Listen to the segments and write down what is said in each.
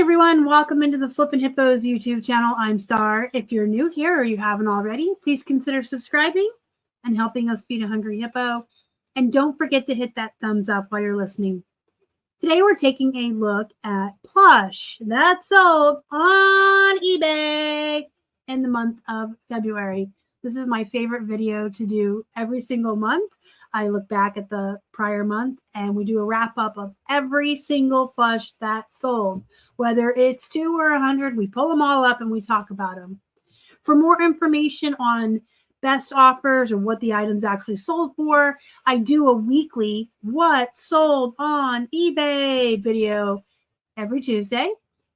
everyone, welcome into the Flippin' Hippos YouTube channel. I'm Star. If you're new here or you haven't already, please consider subscribing and helping us feed a hungry hippo. And don't forget to hit that thumbs up while you're listening. Today we're taking a look at Plush that sold on eBay in the month of February. This is my favorite video to do every single month. I look back at the prior month and we do a wrap up of every single plush that sold. Whether it's 2 or 100, we pull them all up and we talk about them. For more information on best offers or what the items actually sold for, I do a weekly what sold on eBay video every Tuesday.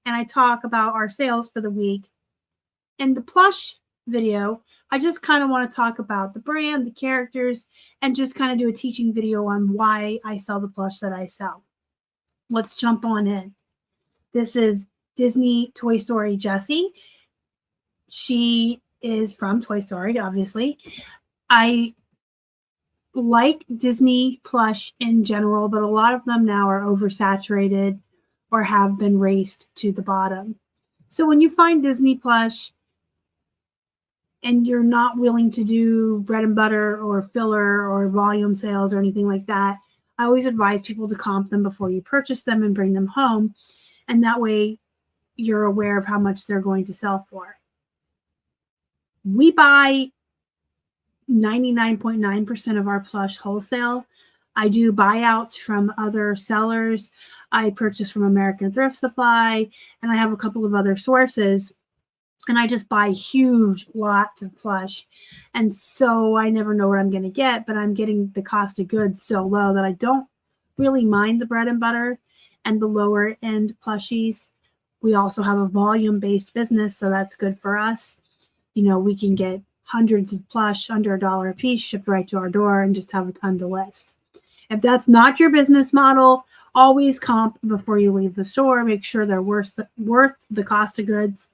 And I talk about our sales for the week. In the plush video, I just kind of want to talk about the brand, the characters, and just kind of do a teaching video on why I sell the plush that I sell. Let's jump on in. This is Disney Toy Story Jessie. She is from Toy Story, obviously. I like Disney plush in general, but a lot of them now are oversaturated or have been raced to the bottom. So when you find Disney plush, and you're not willing to do bread and butter or filler or volume sales or anything like that, I always advise people to comp them before you purchase them and bring them home. And that way you're aware of how much they're going to sell for. We buy 99.9% of our plush wholesale. I do buyouts from other sellers. I purchase from American Thrift Supply, and I have a couple of other sources. And I just buy huge lots of plush. And so I never know what I'm going to get, but I'm getting the cost of goods so low that I don't really mind the bread and butter and the lower end plushies. We also have a volume-based business, so that's good for us. You know, we can get hundreds of plush under $1 a piece shipped right to our door and just have a ton to list. If that's not your business model, always comp before you leave the store. Make sure they're worth the cost of goods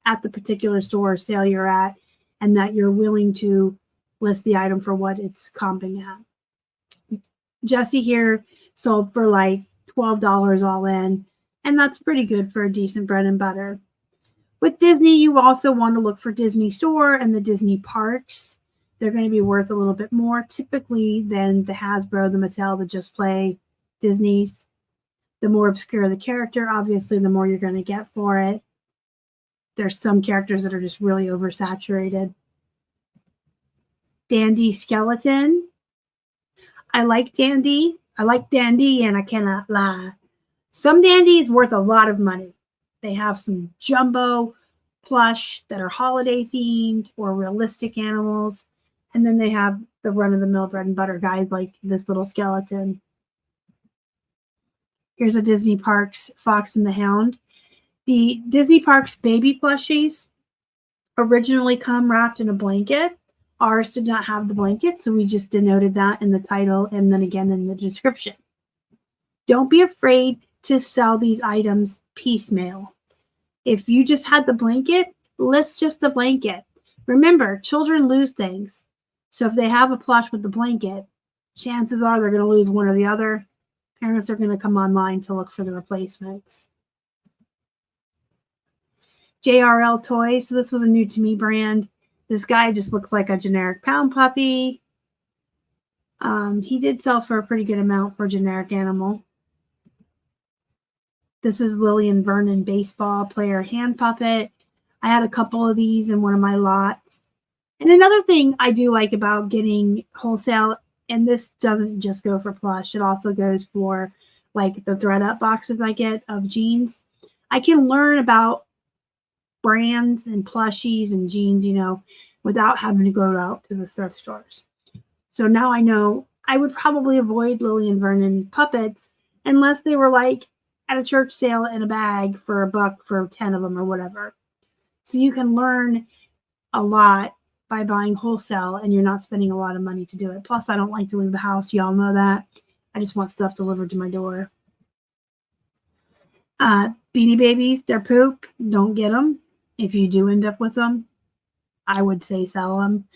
at the particular store or sale you're at, and that you're willing to list the item for what it's comping at. Jessie here sold for like $12 all in, and that's pretty good for a decent bread and butter. With Disney, you also want to look for Disney Store and the Disney parks. They're going to be worth a little bit more typically than the Hasbro, the Mattel, the Just Play Disney's. The more obscure the character, obviously, the more you're going to get for it. There's some characters that are just really oversaturated. Dandy Skeleton. I like Dandy. I like Dandy, and I cannot lie. Some Dandy is worth a lot of money. They have some jumbo plush that are holiday themed or realistic animals. And then they have the run-of-the-mill bread and butter guys like this little skeleton. Here's a Disney Parks Fox and the Hound. The Disney Parks baby plushies originally come wrapped in a blanket. Ours did not have the blanket, so we just denoted that in the title and then again in the description. Don't be afraid to sell these items piecemeal. If you just had the blanket, list just the blanket. Remember, children lose things. So if they have a plush with the blanket, chances are they're going to lose one or the other. Parents are going to come online to look for the replacements. JRL Toys. So this was a new to me brand. This guy just looks like a generic pound puppy. He did sell for a pretty good amount for a generic animal. This is Lillian Vernon baseball player hand puppet. I had a couple of these in one of my lots. And another thing I do like about getting wholesale, and this doesn't just go for plush, it also goes for like the thread up boxes I get of jeans. I can learn about brands and plushies and jeans, you know, without having to go out to the thrift stores. So now I know I would probably avoid Lillian Vernon puppets unless they were like at a church sale in a bag for $1 for 10 of them or whatever. So you can learn a lot by buying wholesale and you're not spending a lot of money to do it. Plus, I don't like to leave the house. Y'all know that. I just want stuff delivered to my door. Beanie Babies, they're poop. Don't get them. If you do end up with them, I would say sell them.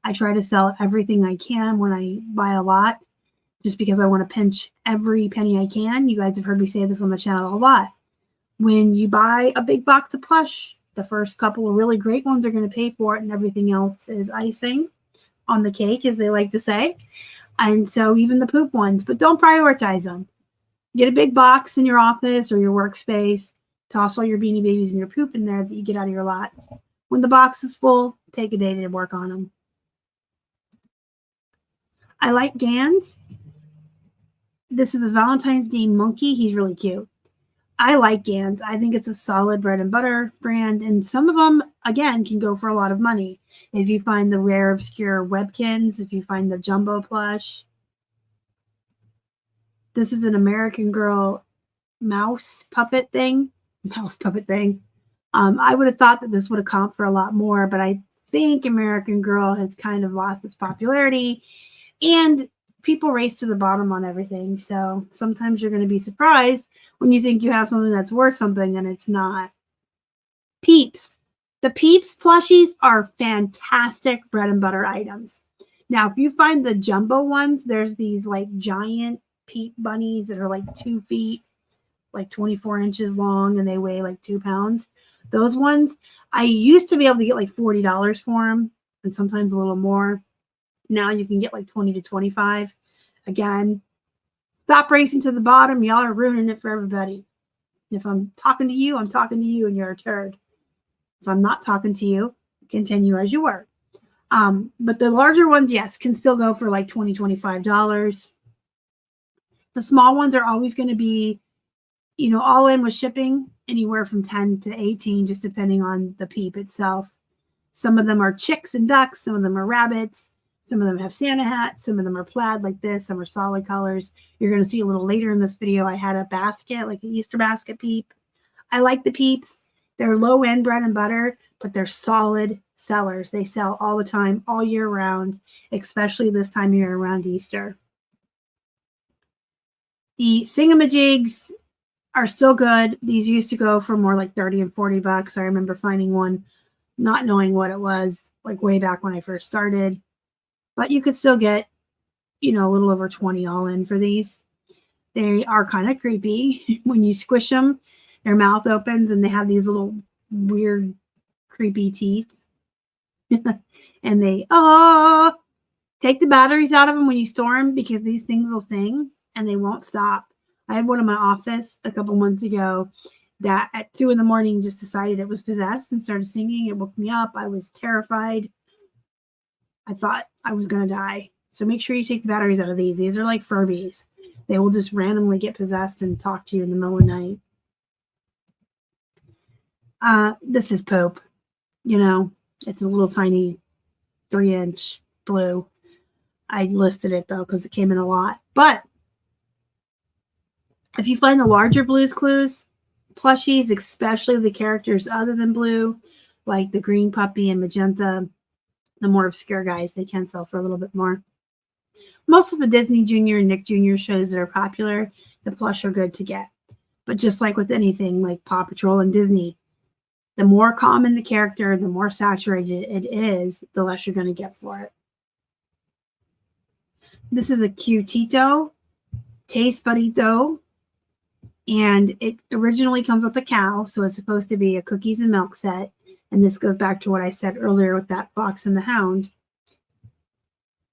I try to sell everything I can when I buy a lot, just because I want to pinch every penny I can. You guys have heard me say this on the channel a lot. When you buy a big box of Plush, the first couple of really great ones are going to pay for it, and everything else is icing on the cake, as they like to say. And so even the poop ones, but don't prioritize them. Get a big box in your office or your workspace. Toss all your Beanie Babies and your poop in there that you get out of your lots. When the box is full, take a day to work on them. I like Gans. This is a Valentine's Day monkey. He's really cute. I like Gans. I think it's a solid bread and butter brand, and some of them, again, can go for a lot of money. If you find the rare, obscure Webkins, if you find the jumbo plush. This is an American Girl mouse puppet thing. I would have thought that this would have comped for a lot more, but I think American Girl has kind of lost its popularity, and people race to the bottom on everything. So sometimes you're going to be surprised when you think you have something that's worth something and it's not. Peeps. The Peeps plushies are fantastic bread and butter items. Now, if you find the jumbo ones, there's these like giant Peep bunnies that are like 2 feet, like 24 inches long, and they weigh like 2 pounds. Those ones, I used to be able to get like $40 for them, and sometimes a little more. Now you can get like 20 to 25. Again, stop racing to the bottom. Y'all are ruining it for everybody. If I'm talking to you, I'm talking to you, and you're a turd. If I'm not talking to you, continue as you were. But the larger ones, yes, can still go for like $20, $25. The small ones are always going to be, all in with shipping, anywhere from 10 to 18, just depending on the Peep itself. Some of them are chicks and ducks. Some of them are rabbits. Some of them have Santa hats. Some of them are plaid like this. Some are solid colors. You're going to see a little later in this video, I had a basket, like an Easter basket Peep. I like the Peeps. They're low-end bread and butter, but they're solid sellers. They sell all the time, all year round, especially this time of year around Easter. The Singamajigs are still good. These used to go for more like 30 and 40 bucks. I remember finding one, not knowing what it was, like way back when I first started. But you could still get, a little over 20 all in for these. They are kind of creepy. When you squish them, their mouth opens and they have these little weird, creepy teeth. And they, take the batteries out of them when you store them, because these things will sing and they won't stop. I had one in my office a couple months ago that at 2 a.m. just decided it was possessed and started singing. It woke me up. I was terrified. I thought I was going to die. So make sure you take the batteries out of these. These are like Furbies. They will just randomly get possessed and talk to you in the middle of the night. This is Pope. It's a little tiny 3-inch blue. I listed it though because it came in a lot. But if you find the larger Blue's Clues plushies, especially the characters other than blue, like the green puppy and magenta, the more obscure guys, they can sell for a little bit more. Most of the Disney Junior and Nick Jr. shows that are popular, the plush are good to get. But just like with anything like Paw Patrol and Disney, the more common the character, the more saturated it is, the less you're going to get for it. This is a Cutito, Taste Budito, and it originally comes with a cow, so it's supposed to be a cookies and milk set. And this goes back to what I said earlier with that fox and the hound.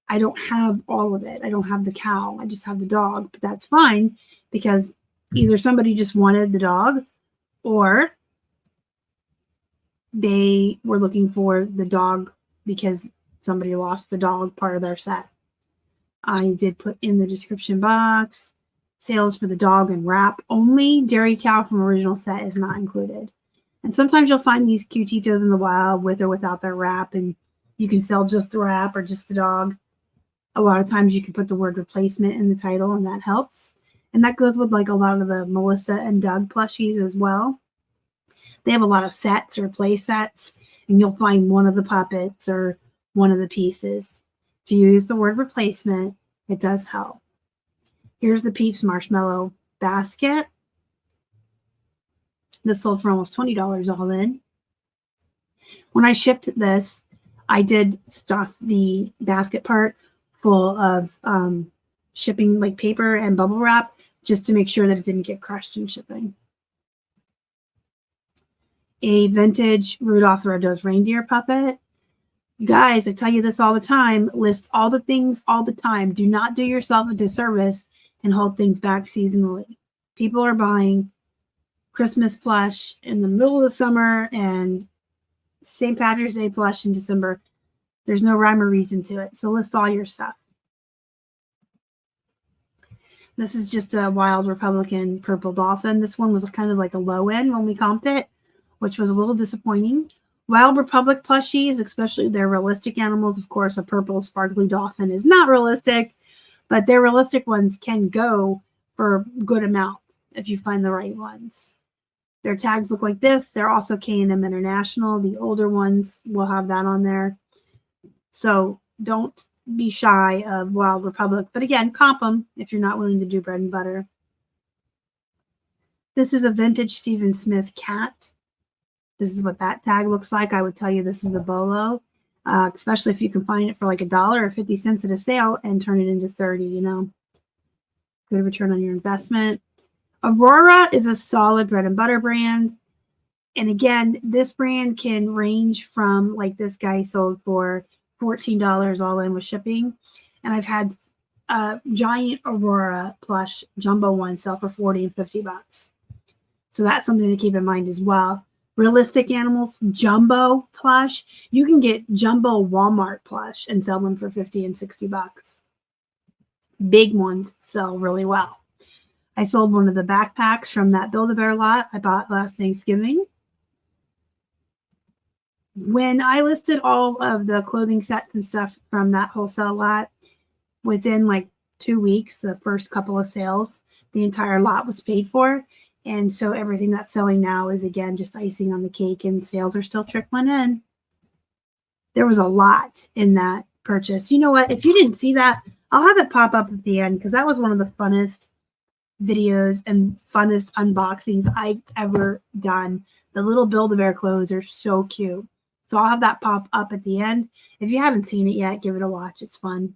I don't have all of it. I don't have the cow. I just have the dog, but that's fine because either somebody just wanted the dog or they were looking for the dog because somebody lost the dog part of their set. I did put in the description box, sales for the dog and wrap only. Dairy cow from original set is not included. And sometimes you'll find these Cutitos in the wild with or without their wrap, and you can sell just the wrap or just the dog. A lot of times you can put the word replacement in the title, and that helps. And that goes with like a lot of the Melissa and Doug plushies as well. They have a lot of sets or play sets, and you'll find one of the puppets or one of the pieces. If you use the word replacement, it does help. Here's the Peeps Marshmallow basket. This sold for almost $20 all in. When I shipped this, I did stuff the basket part full of shipping, like paper and bubble wrap, just to make sure that it didn't get crushed in shipping. a vintage Rudolph the Red-Nosed Reindeer puppet. You guys, I tell you this all the time, list all the things all the time. Do not do yourself a disservice and hold things back seasonally. People are buying Christmas plush in the middle of the summer and St. Patrick's Day plush in December. There's no rhyme or reason to it. So list all your stuff. This is just a Wild Republican purple dolphin. This one was kind of like a low end when we comped it, which was a little disappointing. Wild Republic plushies, especially their realistic animals, of course, a purple sparkly dolphin is not realistic, but their realistic ones can go for good amounts if you find the right ones. Their tags look like this. They're also K&M International. The older ones will have that on there. So don't be shy of Wild Republic. But again, comp them if you're not willing to do bread and butter. This is a vintage Stephen Smith cat. This is what that tag looks like. I would tell you this is the bolo, especially if you can find it for like $1 or 50 cents at a sale and turn it into 30, you know. Good return on your investment. Aurora is a solid bread and butter brand. And again, this brand can range from, like this guy sold for $14 all in with shipping. And I've had giant Aurora plush jumbo ones sell for 40 and 50 bucks. So that's something to keep in mind as well. Realistic animals, jumbo plush. You can get jumbo Walmart plush and sell them for 50 and 60 bucks. Big ones sell really well. I sold one of the backpacks from that Build-A-Bear lot I bought last Thanksgiving. When I listed all of the clothing sets and stuff from that wholesale lot, within like 2 weeks, the first couple of sales, the entire lot was paid for. And so everything that's selling now is, again, just icing on the cake, and sales are still trickling in. There was a lot in that purchase. You know what? If you didn't see that, I'll have it pop up at the end because that was one of the funnest videos and funnest unboxings I've ever done. The little Build-A-Bear clothes are so cute. So I'll have that pop up at the end. If you haven't seen it yet, give it a watch. It's fun.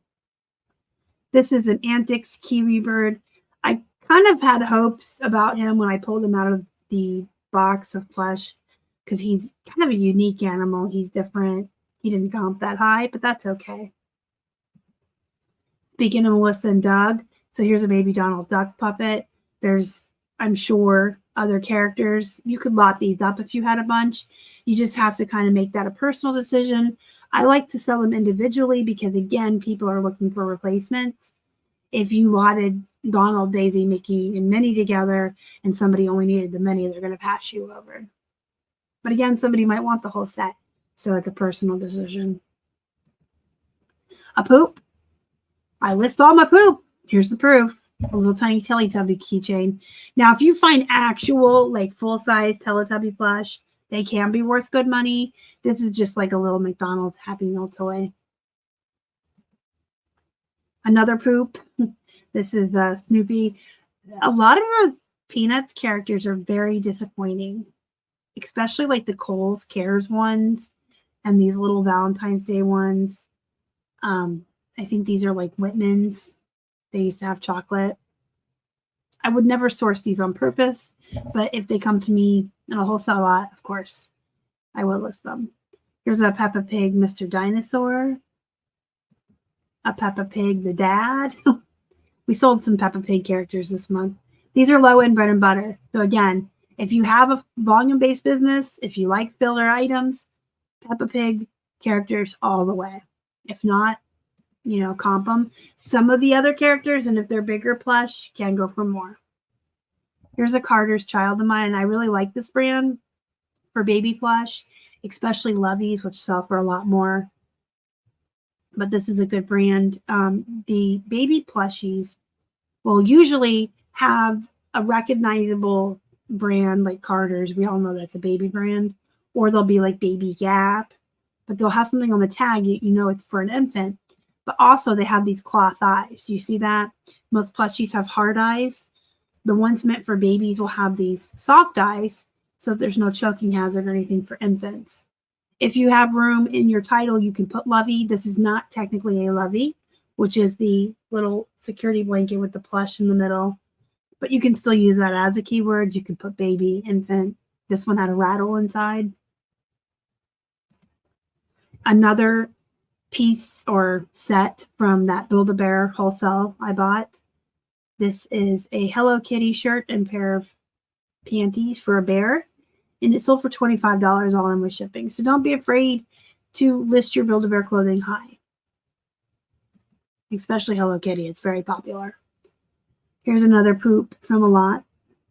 This is an Antics Kiwi bird. I kind of had hopes about him when I pulled him out of the box of plush because he's kind of a unique animal. He's different. He didn't comp that high, but that's okay. Speaking of Melissa and Doug, so here's a baby Donald Duck puppet. There's, I'm sure, other characters. You could lot these up if you had a bunch. You just have to kind of make that a personal decision. I like to sell them individually because, again, people are looking for replacements. If you lotted Donald, Daisy, Mickey, and Minnie together and somebody only needed the Minnie, they're going to pass you over. But again, somebody might want the whole set. So it's a personal decision. A poop. I list all my poop. Here's the proof. A little tiny Teletubby keychain. Now, if you find actual, like, full-size Teletubby plush, they can be worth good money. This is just like a little McDonald's Happy Meal toy. Another poop. This is Snoopy. A lot of the Peanuts characters are very disappointing, especially like the Kohl's Cares ones and these little Valentine's Day ones. I think these are like Whitman's. They used to have chocolate. I would never source these on purpose, but if they come to me in a wholesale lot, of course, I will list them. Here's a Peppa Pig Mr. Dinosaur. A Peppa Pig the Dad. We sold some Peppa Pig characters this month. These are low-end bread and butter. So again, if you have a volume-based business, if you like filler items, Peppa Pig characters all the way. If not, you know, comp them. Some of the other characters, and if they're bigger plush, can go for more. Here's a Carter's Child of Mine. I really like this brand for baby plush, especially Loveys, which sell for a lot more. But this is a good brand. The baby plushies will usually have a recognizable brand like Carter's. We all know that's a baby brand. Or they'll be like Baby Gap. But they'll have something on the tag. You know it's for an infant. But also they have these cloth eyes. You see that? Most plushies have hard eyes. The ones meant for babies will have these soft eyes so that there's no choking hazard or anything for infants. If you have room in your title, you can put Lovey. This is not technically a Lovey, which is the little security blanket with the plush in the middle. But you can still use that as a keyword. You can put baby, infant, This one had a rattle inside. Another piece or set from that Build-A-Bear wholesale I bought. This is a Hello Kitty shirt and pair of panties for a bear, and it sold for $25 all in with shipping. So don't be afraid to list your Build-A-Bear clothing high, especially Hello Kitty. It's very popular. Here's another poop from a lot,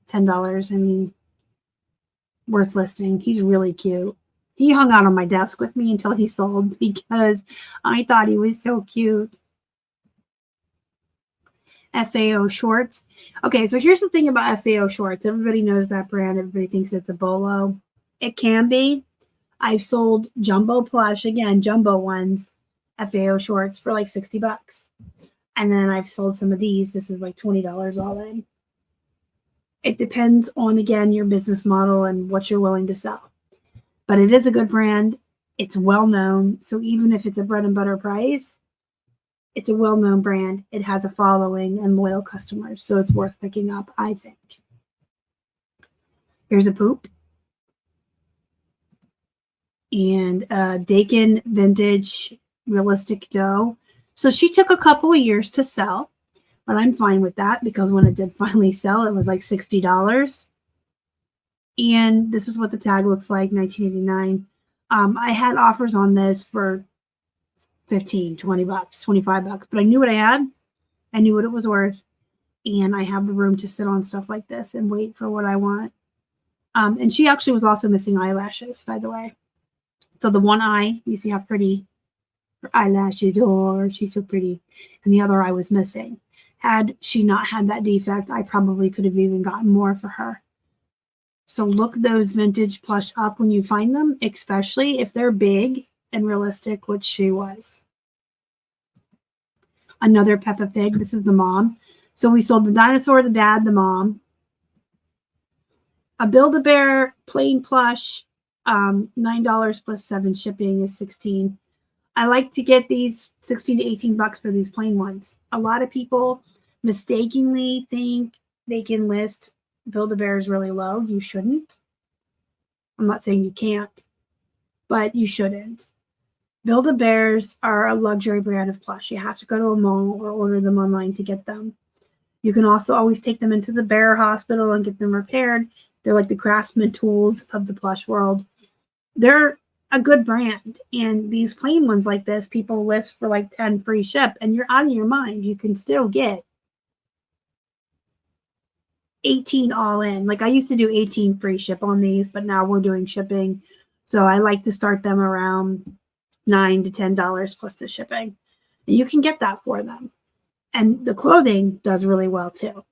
$10. I mean, worth listing. He's really cute. He hung out on my desk with me until he sold because I thought he was so cute. FAO shorts. Okay, so here's the thing about FAO shorts. Everybody knows that brand. Everybody thinks it's a bolo. It can be. I've sold jumbo plush, again, jumbo ones, FAO shorts for like $60. And then I've sold some of these. This is like $20 all in. It depends on, again, your business model and what you're willing to sell. But it is a good brand. It's well known. So even if it's a bread and butter price, it's a well-known brand. It has a following and loyal customers, so it's worth picking up, I think. Here's a poop. And Dakin Vintage Realistic Dough. So she took a couple of years to sell, but I'm fine with that because when it did finally sell, it was like $60. And this is what the tag looks like, $19.89. I had offers on this for $15, $20, $25, but I knew what I had. I knew what it was worth. And I have the room to sit on stuff like this and wait for what I want. And she actually was also missing eyelashes, by the way. So the one eye, you see how pretty her eyelashes are. She's so pretty. And the other eye was missing. Had she not had that defect, I probably could have even gotten more for her. So look those vintage plush up when you find them, especially if they're big and realistic, which she was. Another Peppa Pig. This is the mom. So we sold the dinosaur, the dad, the mom. A Build-A-Bear plain plush, $9 plus 7 shipping is $16. I like to get these $16 to $18 for these plain ones. A lot of people mistakenly think they can list Build-A-Bears really low. You shouldn't. I'm not saying you can't, but you shouldn't. Build-A-Bears are a luxury brand of plush. You have to go to a mall or order them online to get them. You can also always take them into the bear hospital and get them repaired. They're like the Craftsman tools of the plush world. They're a good brand. And these plain ones like this, people list for like 10 free ship, and you're out of your mind. You can still get 18 all in. Like I used to do 18 free ship on these, but now we're doing shipping. So I like to start them around $9 to $10 plus the shipping. And you can get that for them. And the clothing does really well too.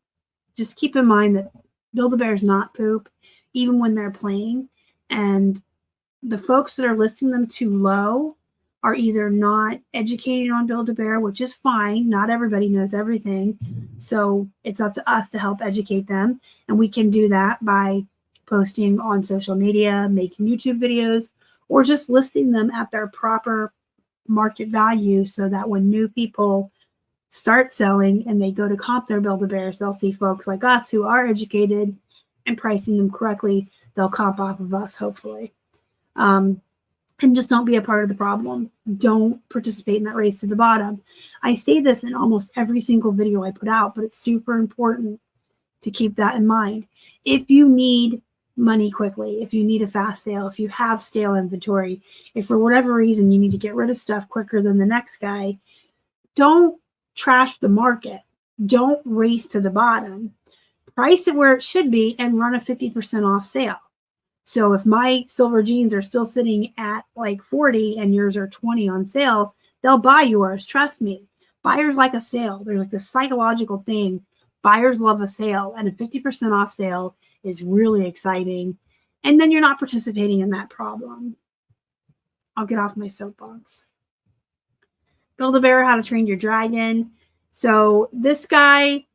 Just keep in mind that Build-A-Bear is not poop, even when they're plain. And the folks that are listing them too low are either not educated on Build-A-Bear, which is fine. Not everybody knows everything. So it's up to us to help educate them. And we can do that by posting on social media, making YouTube videos, or just listing them at their proper market value so that when new people start selling and they go to comp their Build-A-Bears, they'll see folks like us who are educated and pricing them correctly. They'll comp off of us, hopefully. And just don't be a part of the problem. Don't participate in that race to the bottom. I say this in almost every single video I put out, but it's super important to keep that in mind. If you need money quickly, if you need a fast sale, if you have stale inventory, if for whatever reason you need to get rid of stuff quicker than the next guy, don't trash the market. Don't race to the bottom. Price it where it should be and run a 50% off sale. So if my silver jeans are still sitting at like 40 and yours are 20 on sale, they'll buy yours. Trust me. Buyers like a sale. There's like this psychological thing. Buyers love a sale, and a 50% off sale is really exciting. And then you're not participating in that problem. I'll get off my soapbox. Build-A-Bear, How to Train Your Dragon. So this guy,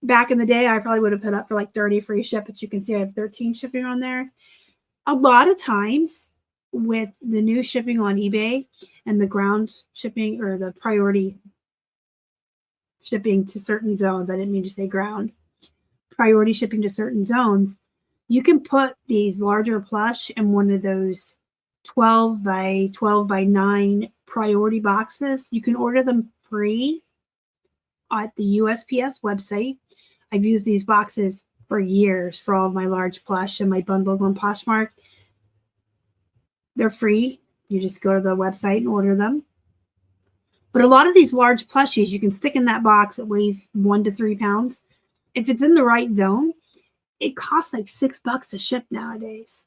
back in the day, I probably would have put up for like 30 free ship, but you can see I have 13 shipping on there. A lot of times with the new shipping on eBay and the ground shipping or the priority shipping to certain zones, I didn't mean to say ground, priority shipping to certain zones, You can put these larger plush in one of those 12 by 12 by 9 priority boxes. You can order them free at the USPS website. I've used these boxes for years for all of my large plush and my bundles on Poshmark. They're free. You just go to the website and order them. But a lot of these large plushies, you can stick in that box. It weighs 1 to 3 pounds. If it's in the right zone, it costs like $6 to ship nowadays.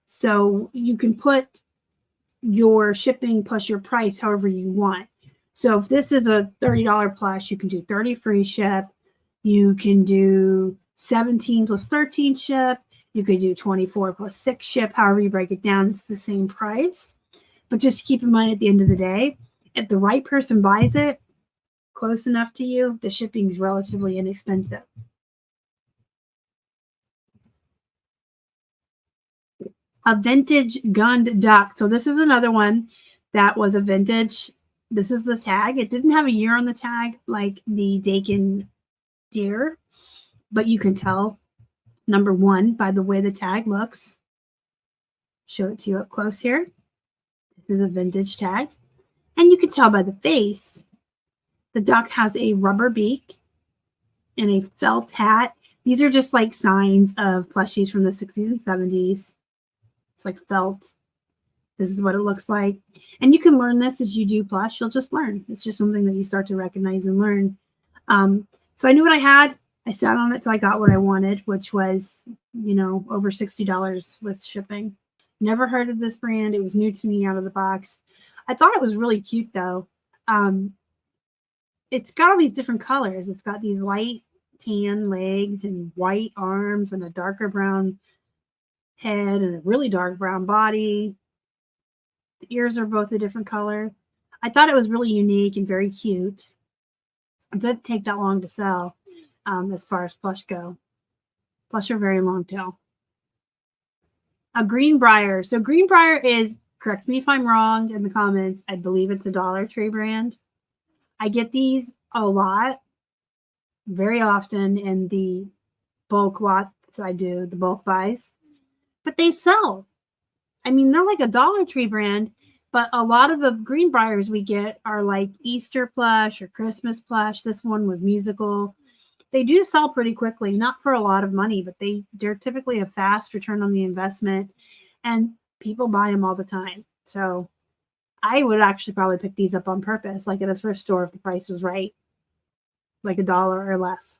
So you can put your shipping plus your price however you want. So if this is a $30 plush, you can do 30 free ship. You can do 17 plus 13 ship. You could do 24 plus 6 ship. However you break it down, it's the same price. But just keep in mind at the end of the day, if the right person buys it close enough to you, the shipping is relatively inexpensive. A vintage gunned duck. So this is another one that was a vintage. This is the tag. It didn't have a year on the tag like the Dakin deer, but you can tell, number one, by the way the tag looks. Show it to you up close here. This is a vintage tag. And you can tell by the face, the duck has a rubber beak and a felt hat. These are just like signs of plushies from the 60s and 70s. It's like felt. This is what it looks like. And you can learn this as you do plush. You'll just learn. It's just something that you start to recognize and learn. So I knew what I had. I sat on it till I got what I wanted, which was, over $60 with shipping. Never heard of this brand. It was new to me out of the box. I thought it was really cute, though. It's got all these different colors. It's got these light tan legs and white arms and a darker brown head and a really dark brown body. The ears are both a different color. I thought it was really unique and very cute. It didn't take that long to sell as far as plush go. Plush are very long tail. A Greenbrier. So Greenbrier is, correct me if I'm wrong in the comments, I believe it's a Dollar Tree brand. I get these a lot, very often in the bulk lots I do, the bulk buys. But they sell. I mean, they're like a Dollar Tree brand, but a lot of the Greenbriers we get are like Easter plush or Christmas plush. This one was musical. They do sell pretty quickly, not for a lot of money, but they're typically a fast return on the investment, and people buy them all the time. So I would actually probably pick these up on purpose, like at a thrift store if the price was right, like $1 or less.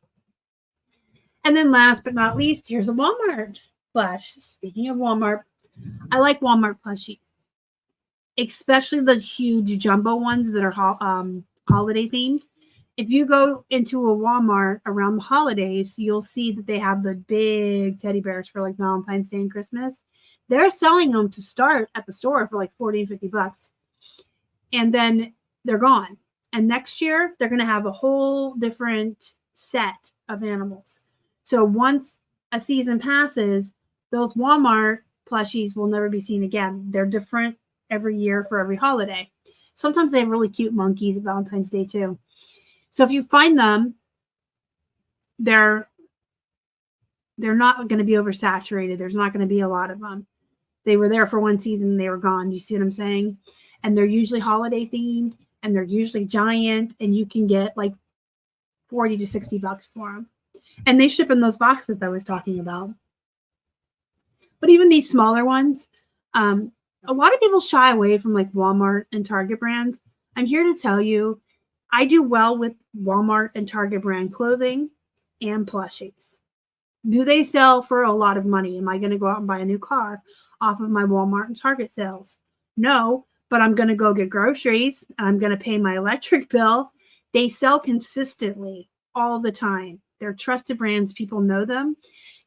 And then last but not least, here's a Walmart plush. Speaking of Walmart, I like Walmart plushies, especially the huge jumbo ones that are holiday themed. If you go into a Walmart around the holidays, you'll see that they have the big teddy bears for like Valentine's Day and Christmas. They're selling them to start at the store for like $40 and $50. And then they're gone. And next year, they're going to have a whole different set of animals. So once a season passes, those Walmart plushies will never be seen again. They're different every year for every holiday. Sometimes they have really cute monkeys at Valentine's Day too. So if you find them, they're not going to be oversaturated. There's not going to be a lot of them. They were there for one season and they were gone. You see what I'm saying? And they're usually holiday themed and they're usually giant, and you can get like $40 to $60 for them. And they ship in those boxes I was talking about. But even these smaller ones, a lot of people shy away from like Walmart and Target brands. I'm here to tell you, I do well with Walmart and Target brand clothing and plushies. Do they sell for a lot of money? Am I going to go out and buy a new car off of my Walmart and Target sales? No, but I'm going to go get groceries and I'm going to pay my electric bill. They sell consistently all the time. They're trusted brands. People know them.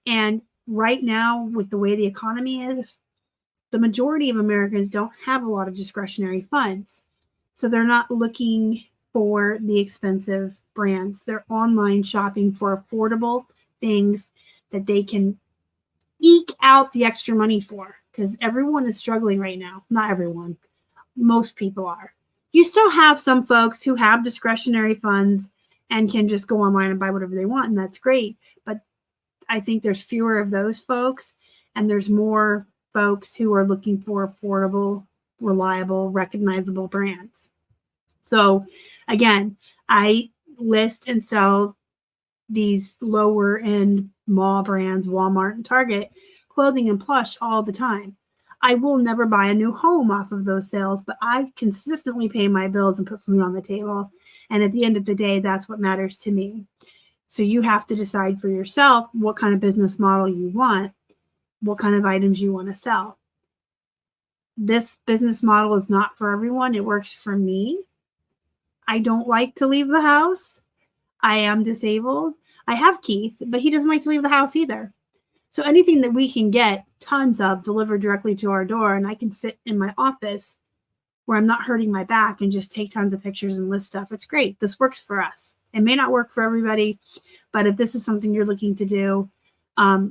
And right now, with the way the economy is, the majority of Americans don't have a lot of discretionary funds. So they're not looking for the expensive brands. They're online shopping for affordable things that they can eke out the extra money for, because everyone is struggling right now. Not everyone. Most people are. You still have some folks who have discretionary funds and can just go online and buy whatever they want, and that's great. But I think there's fewer of those folks, and there's more folks who are looking for affordable, reliable, recognizable brands. So again, I list and sell these lower end mall brands, Walmart and Target, clothing and Plush all the time. I will never buy a new home off of those sales, but I consistently pay my bills and put food on the table. And at the end of the day, that's what matters to me. So you have to decide for yourself what kind of business model you want, what kind of items you want to sell. This business model is not for everyone. It works for me. I don't like to leave the house. I am disabled. I have Keith, but he doesn't like to leave the house either. So anything that we can get tons of delivered directly to our door, and I can sit in my office where I'm not hurting my back and just take tons of pictures and list stuff. It's great. This works for us. It may not work for everybody, but if this is something you're looking to do,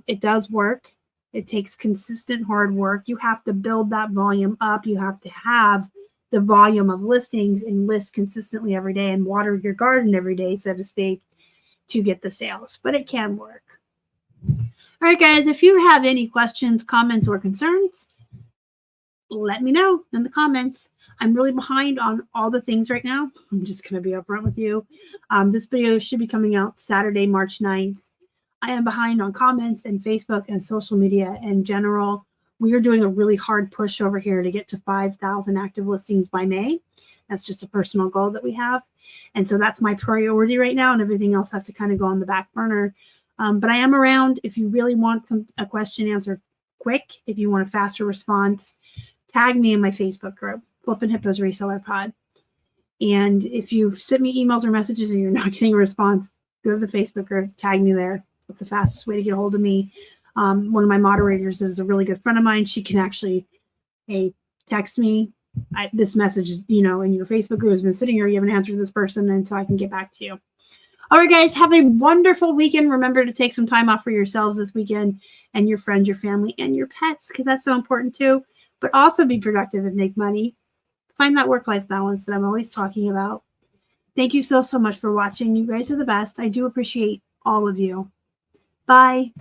it does work. It takes consistent hard work. You have to build that volume up. You have to have the volume of listings and list consistently every day and water your garden every day, so to speak, to get the sales, but it can work. All right, guys, if you have any questions, comments, or concerns, let me know in the comments. I'm really behind on all the things right now. I'm just going to be upfront with you. This video should be coming out Saturday, March 9th. I am behind on comments and Facebook and social media in general. We are doing a really hard push over here to get to 5,000 active listings by May. That's just a personal goal that we have. And so that's my priority right now, and everything else has to kind of go on the back burner. But I am around if you really want a question answered quick, if you want a faster response, tag me in my Facebook group, Flippin Hippos Reseller Pod. And if you've sent me emails or messages and you're not getting a response, go to the Facebook group, tag me there. That's the fastest way to get a hold of me. One of my moderators is a really good friend of mine. She can actually text me. This message, in your Facebook group has been sitting here. You haven't answered this person, and so I can get back to you. All right, guys, have a wonderful weekend. Remember to take some time off for yourselves this weekend and your friends, your family, and your pets, because that's so important too. But also be productive and make money. Find that work-life balance that I'm always talking about. Thank you so much for watching. You guys are the best. I do appreciate all of you. Bye.